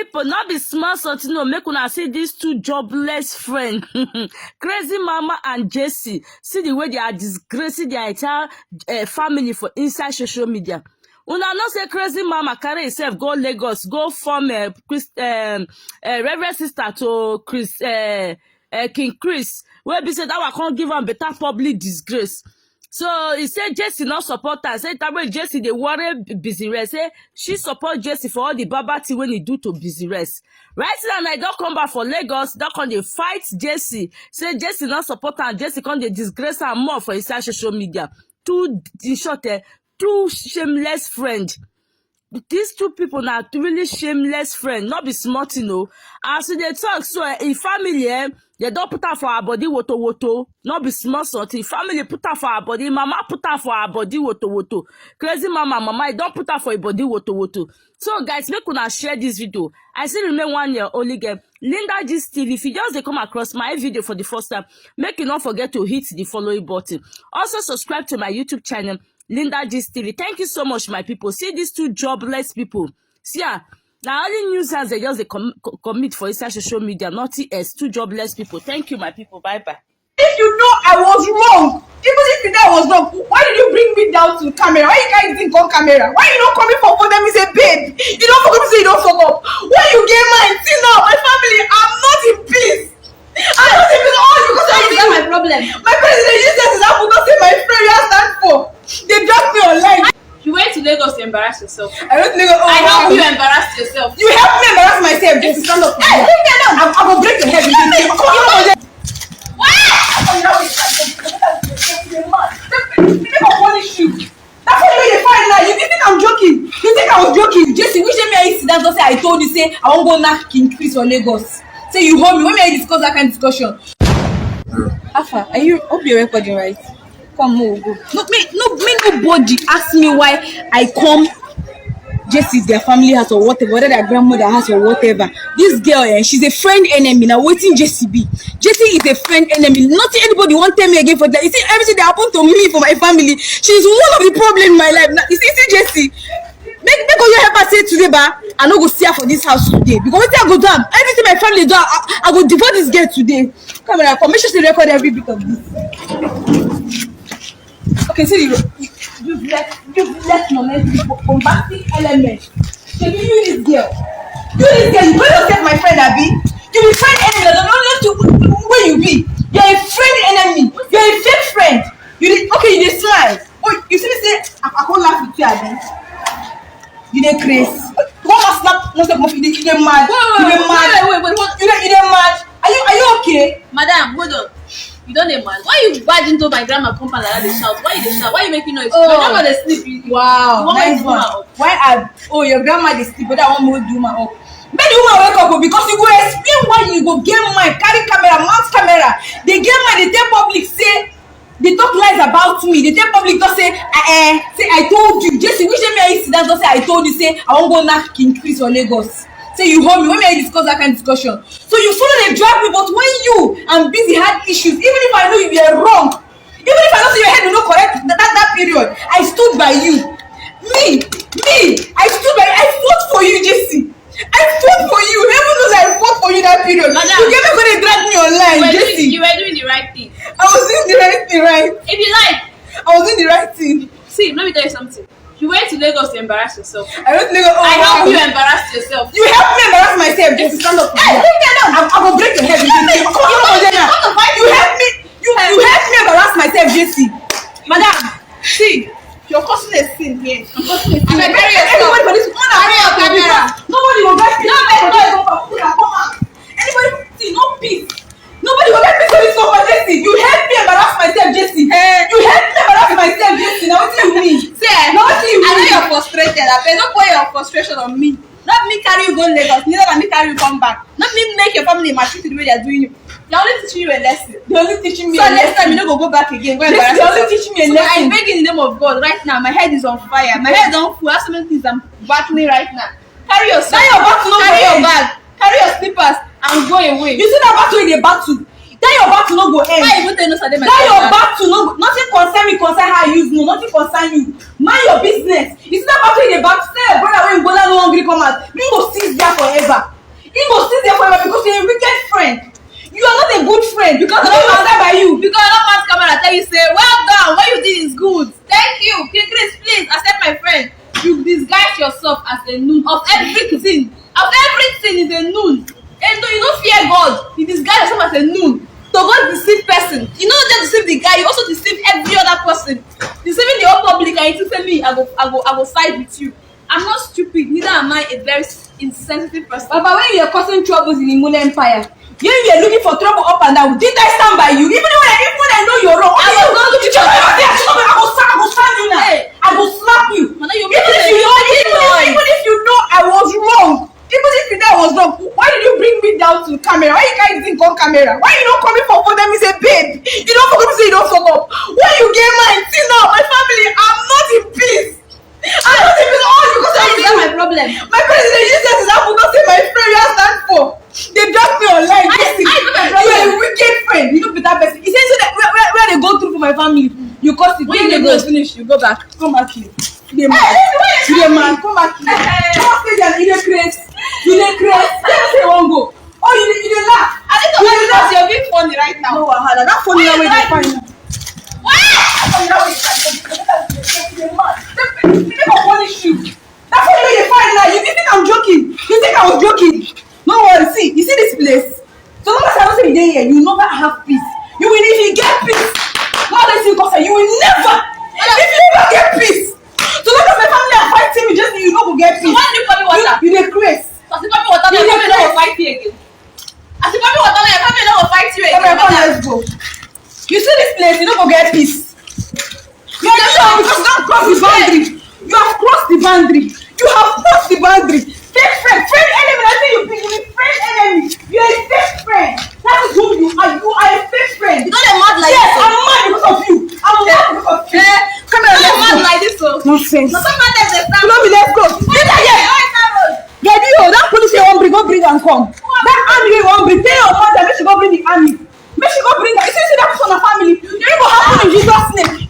people, not be smart something, no, make una see these two jobless friends, Krazemama and Jessy. See the way they are disgracing their entire family for inside social media. Una not say Krazemama carry herself go Lagos, go form Reverend sister to King Chris. Where be said that I can't give him better public disgrace. So he said Jessy not support her. Say that way Jessy they worry busy rest. Say she support Jessy for all the baba thing when he do to busy rest. Right now I don't come back for Lagos. Don't come they fight Jessy. Say Jessy not support her. Jessy come they disgrace her more for inside social media. Two in short, two shameless friends. These two people are really shameless friends, not be smart, you know. As they talk, so in family, they don't put her for her body, woto, not be smart, in family put her for her body, mama put her for her body, woto. Krazemama, mama, don't put her for her body, woto. So guys, make una share this video. I still remain 1 year only girl. Linda Gist TV, if you just come across my video for the first time, make you not forget to hit the following button. Also subscribe to my YouTube channel, Linda Gist TV. Thank you so much, my people. See these two jobless people. See, now only news has they just commit for inside social media, nothing else. Two jobless people. Thank you, my people. Bye bye. If you know I was wrong, even if you know I was wrong, why did you bring me down to camera? Why you guys didn't come camera? Why you not coming for them? You say, babe, you don't forget to say you don't fuck up. Why you get mine? See now, my family, I'm not in peace. I'm not in peace. All because of you. My problem. My president, you said is apple, don't say my friend you stand for. They dropped me online. You went to Lagos to embarrass yourself. I went to Lagos. I help you embarrass yourself. You help me embarrass myself. Just stand up. Hey, leave me alone. I will break your head. That's why you find now. You think I'm joking? You think I was joking? Jessy, which day me I sit down to say I told you say I won't go knock King Chris or Lagos. Say you hold me. When me I discuss that kind of discussion. Alpha, are you? Hope you're recording right. Come on, go. Nobody ask me why I come Jessy's their family house or whatever, whether their grandmother house or whatever. This girl, she's a friend enemy. Now waiting Jessy be. Jessy is a friend enemy. Not anybody won't tell me again for that. You see, everything that happened to me for my family, she's one of the problems in my life. Now, you see Jessy. Make you help her say today, ba, I no go see her for this house today. Because when I go down, everything my family do, I go divorce this girl today. Come on, make sure to record every bit of this. Okay, see you've left bombastic elements. So you this girl. You call yourself my friend, Abi. You be friend enemy. I don't know to where you be. You're a friend enemy. You're a fake friend. Okay, you dey smile. Oh, you see me say I can't laugh with you, Abi. You dey crazy. One must slap most of you dey mad. Wait, You dey mad. Are you okay? Madam, hold on. You don't dey mad. Why you barge into my grandma compound like that? They shout. Why you dey shout? Why you making noise? Oh. My grandma dey sleep. Wow, nice one. Why your grandma dey sleep, but that one more do woman up. Make the woman wake up because you go explain why you go get mine, carry camera, mount camera. They get mine, they tell public say they talk lies about me. They tell public just say I told you. Jessy, which day me I sit down just say I told you say I won't go knock King Chris or Lagos. Say you hold me when I discuss that kind of discussion. So you follow the drag me, but when you and busy had issues, even if I know you were wrong, even if I know say your head will not correct that period, I stood by you. Me, I stood by you. I fought for you, Jessy. I fought for you. Heaven knows I fought for you that period. Madam, you never gonna drag me online, Jessy. You were doing the right thing. I was doing the right thing, right? If you like, I was doing the right thing. see, let me tell you something. You went to Lagos to embarrass yourself. I don't think. Oh, I help you embarrass yourself. You help me embarrass myself. Jessy, stand up. Hey, leave me alone. I will break your head. You help me. You help me embarrass myself, Jessy. Madam, see. You're causing a sin here. I'm causing a sin. Everybody for this one. Nobody will get me. Come on. Anybody see no peace. Nobody will get me for this one, Jessy. You help me embarrass myself, Jessy. You help me embarrass myself, Jessy. Now what do you mean? See, I know you're frustrated. Don't pour your frustration on me. Not me carry you go Lagos. Neither let me carry you come back. Not me make your family mature the way they're doing you. They're only teaching you a lesson. They're only teaching me so a next lesson. time you don't go back again. Go They're embarrass only yourself. teaching me a So lesson. I beg in the name of God right now. My head is on fire. My head don't full. I have so many things I'm battling right now. Carry your Carry your bag to no carry go your end. bag. Carry your slippers and go away. You see that battle in a battle. That your battle no go end. Why you tell us that That your battle no, nothing concern me, concern how I use no, nothing concern you. Mind your business. You see that battle in a battle. Say your brother when you go down no hungry come out. You go sit there forever. He must stay there forever because you're a wicked friend. You are not a good friend because I don't stand by you. Because I don't pass camera tell you say, well done, what you did is good. Thank you. King Chris, please accept my friend. You disguise yourself as a noon of everything. Of everything is a noon. And no, you don't fear God. You disguise yourself as a noon. To go deceive person. You don't just deceive the guy, you also deceive every other person. Deceiving the whole public and you tell me I go side with you. I'm not stupid, neither am I a very insensitive person. Papa, when you were causing troubles in the Moon Empire, you were looking for trouble up and down. Didn't I stand by you? Even when I know you're wrong. I was not looking for trouble. I will stand you now. Hey. I will slap you. Mother, you Even if you know I was wrong. Even if you know I was wrong, why did you bring me down to camera? Why you can't think on camera? Why you don't come in for them? Say, babe, you don't fuck up, say you don't fuck up. Why you get mine? See now, my family, I'm not in peace. I'm not in peace all because of you. That's my problem. My president, you said is apple, not say my friend you stand for. They drag me online. I know my You problem. are a wicked friend. You know better person. He says so that where they go through for my family, you cost it. When When you they go. finish, you go back. Come back here. You dey man. You dey man. Come back here. Come stay there. You dey craze. You dey craze. Let me say one go. Oh, you dey laugh. I need to ask because you're being funny right now. No wahala. That funny Why way you they like find me? now. Why? That funny way they find now. You dey mad. They go punish you. That funny way they find now. You think I'm joking? You think I was joking? No worry. See, you see this place. So long as I don't say you dey here, you never have peace. You will if you get peace. Now let's see, cause you will never. If you never get peace. So long as my family are fighting me, just you no go get So peace. why did you call me water? You dey craze. As you call me water, You your dey family no craze. go fight you again. As you call me water, your family no go fight you Come here, come again. let's go. You see this place, you no go get peace. You are sure because you don't cross the boundary. You have crossed the boundary. You have crossed the boundary. Fake friend, friend enemy. I say you be friend enemy. You are a fake friend. That is who you are. You are a fake friend. You know they mad like Yes, this. I'm mad because of you. I'm mad because of you. Come here, You know they mad let's go. like this, so. Nonsense. No, sometimes they stand. Follow me, let's go. Wait, Get you, that police say one bring, go bring and come. That army wey wan bring, tell your mother make she go bring the army. Make she go bring her. You see that person na family. You go happen in Jesus name.